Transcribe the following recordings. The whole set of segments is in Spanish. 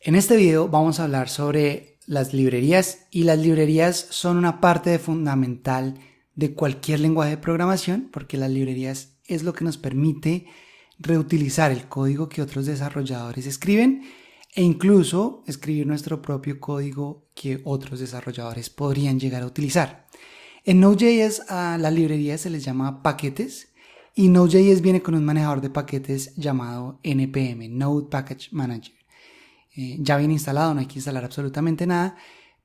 En este video vamos a hablar sobre las librerías, y las librerías son una parte fundamental de cualquier lenguaje de programación, porque las librerías es lo que nos permite reutilizar el código que otros desarrolladores escriben e incluso escribir nuestro propio código que otros desarrolladores podrían llegar a utilizar. En Node.js a las librerías se les llama paquetes, y Node.js viene con un manejador de paquetes llamado NPM, Node Package Manager. Ya viene instalado, no hay que instalar absolutamente nada,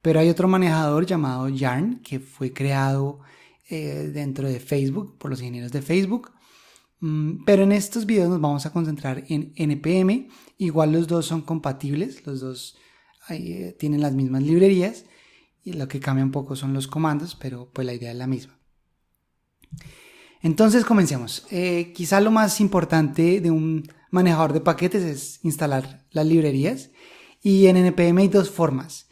pero hay otro manejador llamado Yarn que fue creado dentro de Facebook por los ingenieros de Facebook. Pero en estos videos nos vamos a concentrar en NPM. Igual los dos son compatibles, los dos tienen las mismas librerías, y lo que cambia un poco son los comandos, pero pues la idea es la misma. Entonces comencemos. Quizá lo más importante de un manejador de paquetes es instalar las librerías, y en NPM hay dos formas.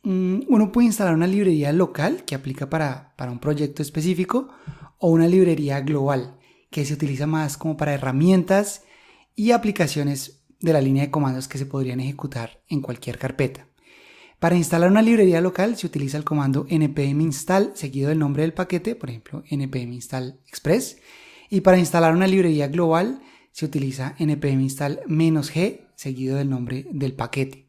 Uno puede instalar una librería local que aplica para un proyecto específico, o una librería global que se utiliza más como para herramientas y aplicaciones de la línea de comandos que se podrían ejecutar en cualquier carpeta. Para instalar una librería local se utiliza el comando npm install seguido del nombre del paquete, por ejemplo npm install express, y para instalar una librería global se utiliza npm install -g seguido del nombre del paquete.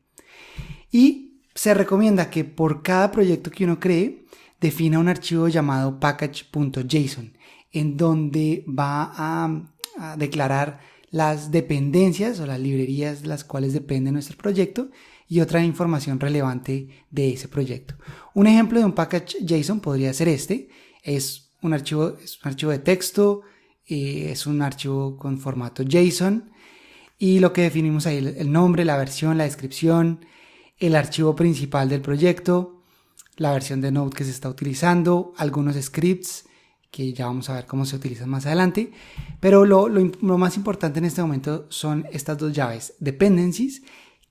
Y se recomienda que por cada proyecto que uno cree defina un archivo llamado package.json, en donde va a declarar las dependencias o las librerías de las cuales depende nuestro proyecto y otra información relevante de ese proyecto. Un ejemplo de un package.json podría ser este. Es un archivo de texto, es un archivo con formato JSON, y lo que definimos ahí el nombre, la versión, la descripción, el archivo principal del proyecto, la versión de Node que se está utilizando, algunos scripts que ya vamos a ver cómo se utilizan más adelante. Pero lo más importante en este momento son estas dos llaves: dependencies,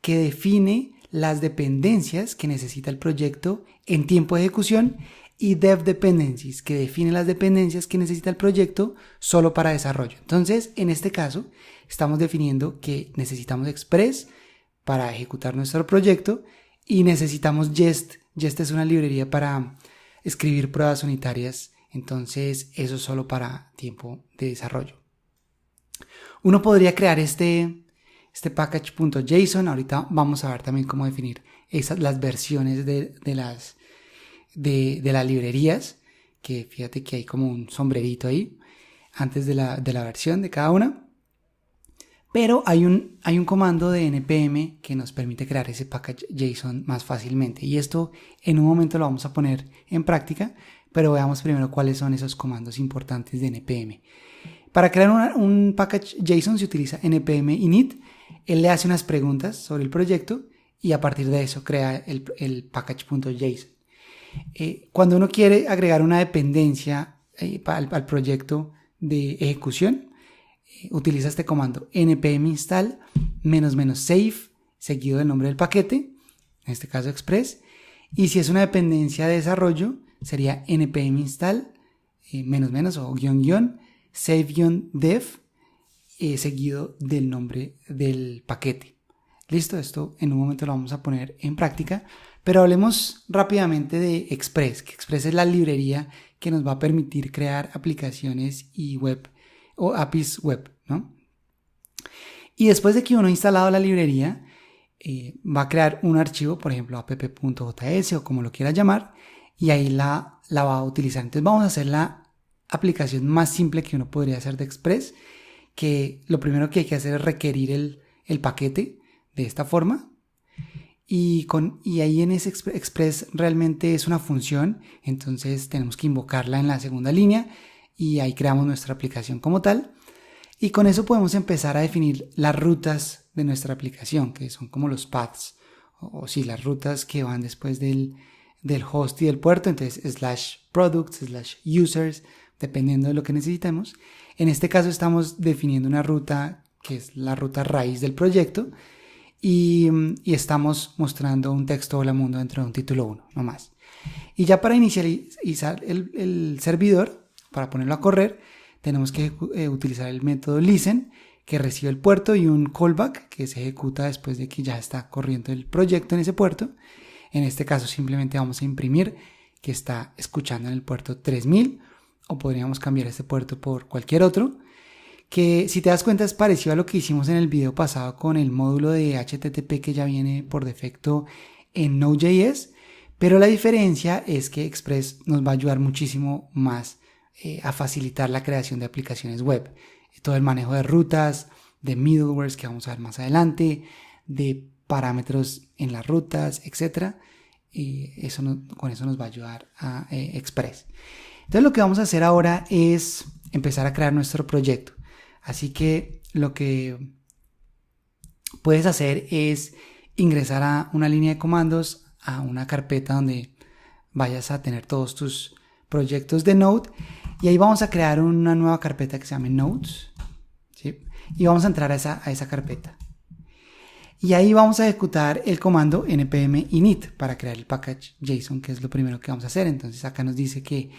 que define las dependencias que necesita el proyecto en tiempo de ejecución, y dev dependencies, que define las dependencias que necesita el proyecto solo para desarrollo. Entonces, en este caso, estamos definiendo que necesitamos Express para ejecutar nuestro proyecto y necesitamos Jest. Jest es una librería para escribir pruebas unitarias, entonces eso es solo para tiempo de desarrollo. Uno podría crear este package.json. Ahorita vamos a ver también cómo definir las versiones de las librerías, que fíjate que hay como un sombrerito ahí antes de la versión de cada una. Pero hay un comando de npm que nos permite crear ese package.json más fácilmente, y esto en un momento lo vamos a poner en práctica, pero veamos primero cuáles son esos comandos importantes de npm. Para crear un package.json se utiliza npm init. Él le hace unas preguntas sobre el proyecto y a partir de eso crea el package.json. Cuando uno quiere agregar una dependencia al proyecto de ejecución, utiliza este comando npm install --save seguido del nombre del paquete, en este caso express, y si es una dependencia de desarrollo sería npm install -- o -- save-dev seguido del nombre del paquete. Listo, esto en un momento lo vamos a poner en práctica, pero hablemos rápidamente de Express, que Express es la librería que nos va a permitir crear aplicaciones y web o APIs web, ¿no? Y después de que uno ha instalado la librería, va a crear un archivo, por ejemplo app.js o como lo quiera llamar, y ahí la va a utilizar. Entonces vamos a hacer la aplicación más simple que uno podría hacer de Express, que lo primero que hay que hacer es requerir el paquete de esta forma, y ahí en ese Express realmente es una función, entonces tenemos que invocarla en la segunda línea y ahí creamos nuestra aplicación como tal, y con eso podemos empezar a definir las rutas de nuestra aplicación, que son como los paths, o sí, las rutas que van después del host y del puerto. Entonces /products, /users, dependiendo de lo que necesitemos. En este caso estamos definiendo una ruta que es la ruta raíz del proyecto, y estamos mostrando un texto hola mundo dentro de un título 1, no más. Y ya para inicializar el servidor, para ponerlo a correr, tenemos que utilizar el método listen, que recibe el puerto y un callback que se ejecuta después de que ya está corriendo el proyecto en ese puerto. En este caso simplemente vamos a imprimir que está escuchando en el puerto 3000, o podríamos cambiar este puerto por cualquier otro, que si te das cuenta es parecido a lo que hicimos en el video pasado con el módulo de HTTP que ya viene por defecto en Node.js, pero la diferencia es que Express nos va a ayudar muchísimo más a facilitar la creación de aplicaciones web. Todo el manejo de rutas, de middlewares que vamos a ver más adelante, de parámetros en las rutas, etc. Y con eso nos va a ayudar a Express. Entonces lo que vamos a hacer ahora es empezar a crear nuestro proyecto. Así que lo que puedes hacer es ingresar a una línea de comandos, a una carpeta donde vayas a tener todos tus proyectos de Node, y ahí vamos a crear una nueva carpeta que se llame Nodes, ¿sí? Y vamos a entrar a esa carpeta. Y ahí vamos a ejecutar el comando npm init para crear el package JSON, que es lo primero que vamos a hacer. Entonces acá nos dice que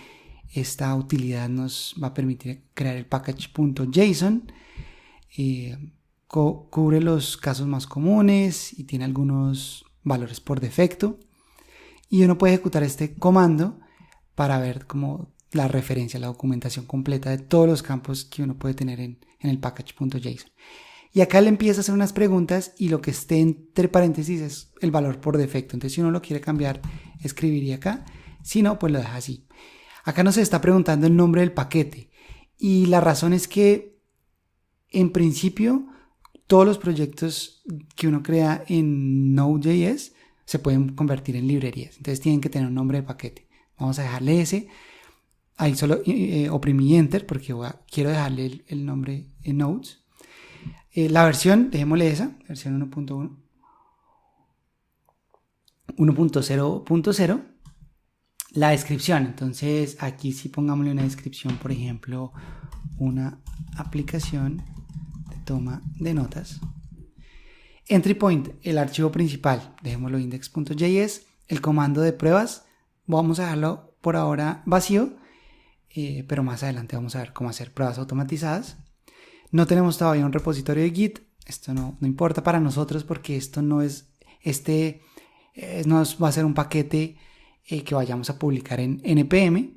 esta utilidad nos va a permitir crear el package.json. Cubre los casos más comunes y tiene algunos valores por defecto. Y uno puede ejecutar este comando para ver como la referencia, la documentación completa de todos los campos que uno puede tener en el package.json. Y acá le empieza a hacer unas preguntas y lo que esté entre paréntesis es el valor por defecto. Entonces si uno lo quiere cambiar, escribiría acá. Si no, pues lo deja así. Acá nos está preguntando el nombre del paquete. Y la razón es que, en principio, todos los proyectos que uno crea en Node.js se pueden convertir en librerías. Entonces tienen que tener un nombre de paquete. Vamos a dejarle ese. Ahí solo oprimí Enter porque quiero dejarle el nombre en Nodes. La versión, dejémosle esa, versión 1.1. 1.0.0. La descripción, entonces aquí sí pongámosle una descripción, por ejemplo, una aplicación de toma de notas. Entry point, el archivo principal, dejémoslo index.js. El comando de pruebas, vamos a dejarlo por ahora vacío, pero más adelante vamos a ver cómo hacer pruebas automatizadas. No tenemos todavía un repositorio de Git, esto no importa para nosotros porque esto no es, no va a ser un paquete que vayamos a publicar en npm.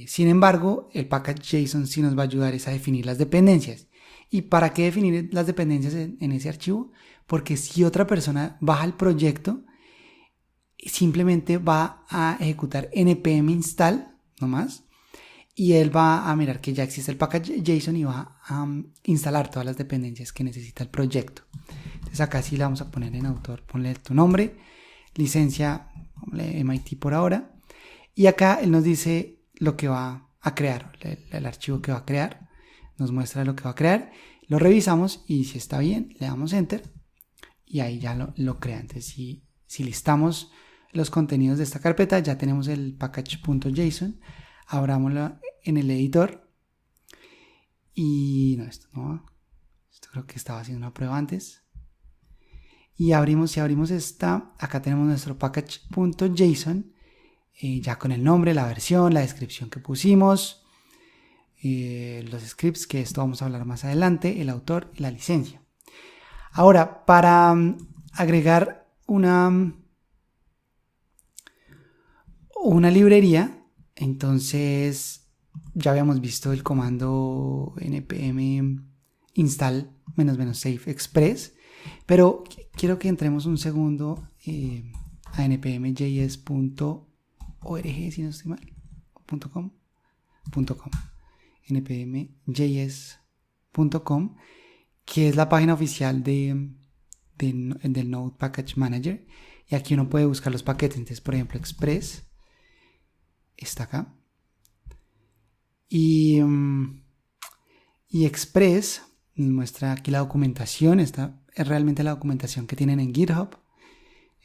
Sin embargo, el package JSON sí nos va a ayudar a definir las dependencias. ¿Y para qué definir las dependencias en ese archivo? Porque si otra persona baja el proyecto, simplemente va a ejecutar npm install nomás, y él va a mirar que ya existe el package JSON y va a instalar todas las dependencias que necesita el proyecto. Entonces acá sí le vamos a poner en autor, ponle tu nombre, licencia, ponle MIT por ahora, y acá él nos dice lo que va a crear, el archivo que va a crear, nos muestra lo que va a crear, lo revisamos y si está bien le damos Enter y ahí ya lo crea. Entonces si listamos los contenidos de esta carpeta, ya tenemos el package.json. Abrámoslo en el editor y no, esto creo que estaba haciendo una prueba antes. Y si abrimos esta, acá tenemos nuestro package.json, ya con el nombre, la versión, la descripción que pusimos, los scripts, que esto vamos a hablar más adelante, el autor y la licencia. Ahora, para agregar una librería, entonces ya habíamos visto el comando npm install --safe express, pero quiero que entremos un segundo a npmjs.org, si no estoy mal, .com, npmjs.com, que es la página oficial del Node Package Manager, y aquí uno puede buscar los paquetes. Entonces, por ejemplo, Express está acá, y Express muestra aquí la documentación. Esta es realmente la documentación que tienen en GitHub.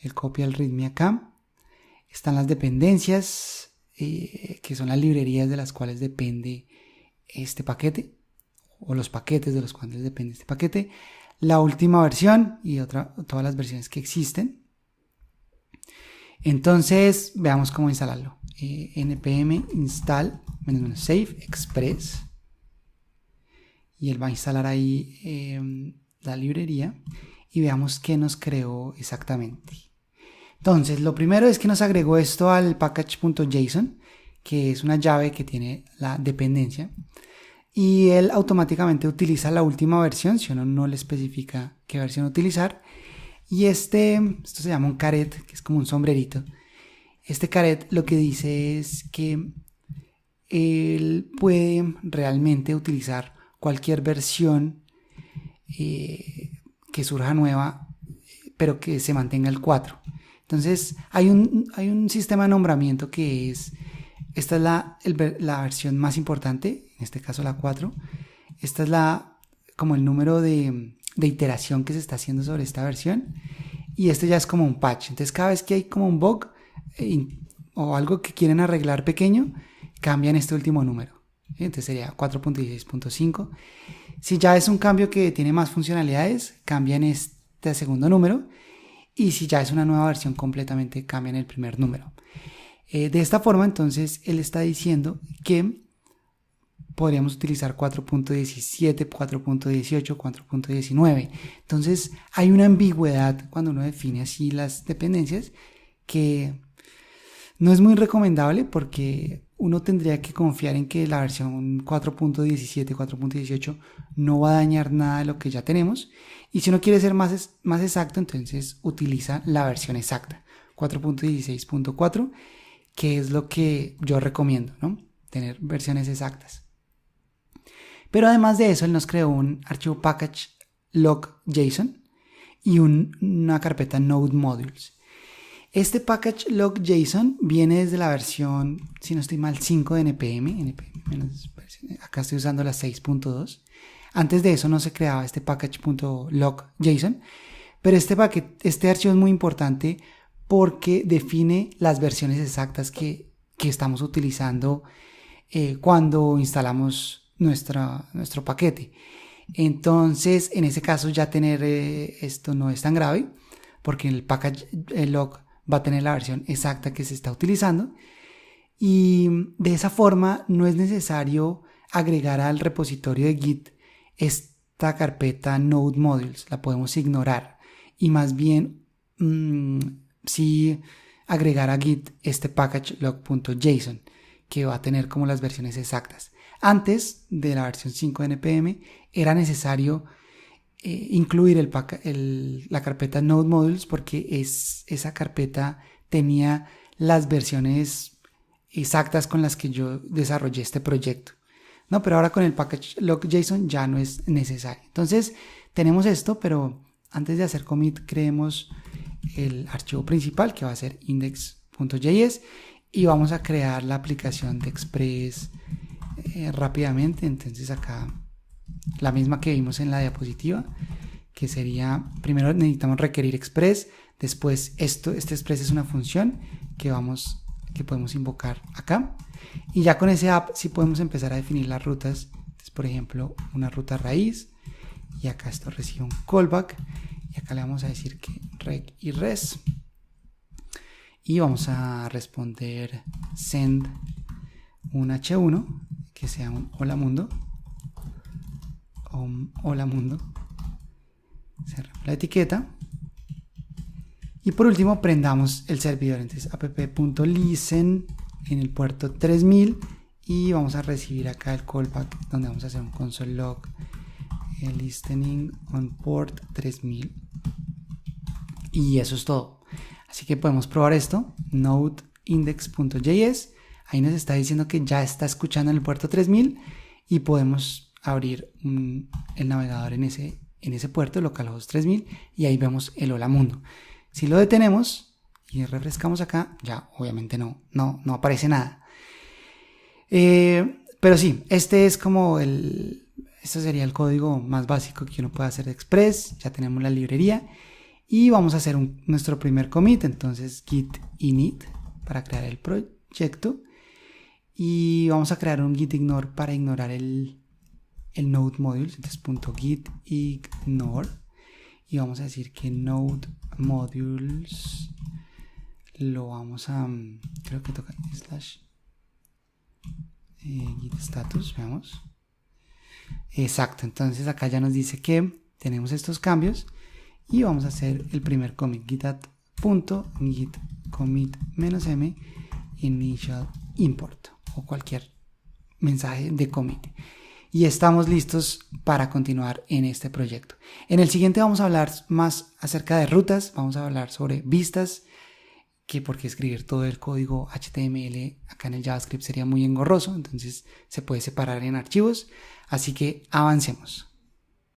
Él copia el README acá. Están las dependencias, que son las librerías de las cuales depende este paquete, o los paquetes de los cuales depende este paquete, la última versión y todas las versiones que existen. Entonces veamos cómo instalarlo. npm install -safe express, y él va a instalar ahí la librería y veamos qué nos creó exactamente. Entonces, lo primero es que nos agregó esto al package.json, que es una llave que tiene la dependencia, y él automáticamente utiliza la última versión si uno no le especifica qué versión utilizar. Y esto se llama un caret, que es como un sombrerito. Este caret lo que dice es que él puede realmente utilizar cualquier versión que surja nueva, pero que se mantenga el 4. Entonces hay un sistema de nombramiento que es, esta es la versión más importante, en este caso la 4. Esta es como el número de iteración que se está haciendo sobre esta versión, y esto ya es como un patch. Entonces cada vez que hay como un bug o algo que quieren arreglar pequeño, cambian este último número. Entonces sería 4.16.5. Si ya es un cambio que tiene más funcionalidades, cambian este segundo número, y si ya es una nueva versión completamente, cambian el primer número. De esta forma, entonces, él está diciendo que podríamos utilizar 4.17, 4.18, 4.19. Entonces, hay una ambigüedad cuando uno define así las dependencias que no es muy recomendable, porque uno tendría que confiar en que la versión 4.17, 4.18 no va a dañar nada de lo que ya tenemos. Y si uno quiere ser más exacto, entonces utiliza la versión exacta, 4.16.4, que es lo que yo recomiendo, ¿no? Tener versiones exactas. Pero además de eso, él nos creó un archivo package log.json y una carpeta node modules. Este package log.json viene desde la versión, si no estoy mal, 5 de npm acá estoy usando la 6.2. Antes de eso no se creaba este package.log.json, pero este archivo es muy importante porque define las versiones exactas que estamos utilizando cuando instalamos nuestro paquete. Entonces, en ese caso ya tener esto no es tan grave, porque el package log va a tener la versión exacta que se está utilizando, y de esa forma no es necesario agregar al repositorio de Git esta carpeta node modules, la podemos ignorar y más bien sí agregar a Git este package log.json, que va a tener como las versiones exactas. Antes de la versión 5 de npm era necesario incluir la carpeta node modules, porque esa carpeta tenía las versiones exactas con las que yo desarrollé este proyecto, ¿no? Pero ahora con el package log.json ya no es necesario. Entonces tenemos esto, pero antes de hacer commit creemos el archivo principal, que va a ser index.js, y vamos a crear la aplicación de Express rápidamente. Entonces acá la misma que vimos en la diapositiva, que sería, primero necesitamos requerir Express, después este Express es una función que podemos invocar acá, y ya con ese app sí podemos empezar a definir las rutas. Entonces, por ejemplo, una ruta raíz, y acá esto recibe un callback, y acá le vamos a decir que rec y res, y vamos a responder send un h1 que sea un hola mundo, hola mundo, cerramos la etiqueta, y por último prendamos el servidor. Entonces app.listen en el puerto 3000, y vamos a recibir acá el callback donde vamos a hacer un console log listening on port 3000, y eso es todo. Así que podemos probar esto, node index.js, ahí nos está diciendo que ya está escuchando en el puerto 3000, y podemos abrir el navegador en ese puerto localhost 3000, y ahí vemos el hola mundo. Si lo detenemos y refrescamos acá, ya obviamente no aparece nada. Pero sí, este sería el código más básico que uno puede hacer de Express. Ya tenemos la librería y vamos a hacer nuestro primer commit. Entonces git init para crear el proyecto, y vamos a crear un git ignore para ignorar el node modules. Entonces .git ignore, y vamos a decir que node modules lo vamos a, creo que toca slash git status, veamos. Exacto, entonces acá ya nos dice que tenemos estos cambios y vamos a hacer el primer commit, git commit -m initial import o cualquier mensaje de commit. Y estamos listos para continuar en este proyecto. En el siguiente vamos a hablar más acerca de rutas, vamos a hablar sobre vistas, que porque escribir todo el código HTML acá en el JavaScript sería muy engorroso, entonces se puede separar en archivos, así que avancemos.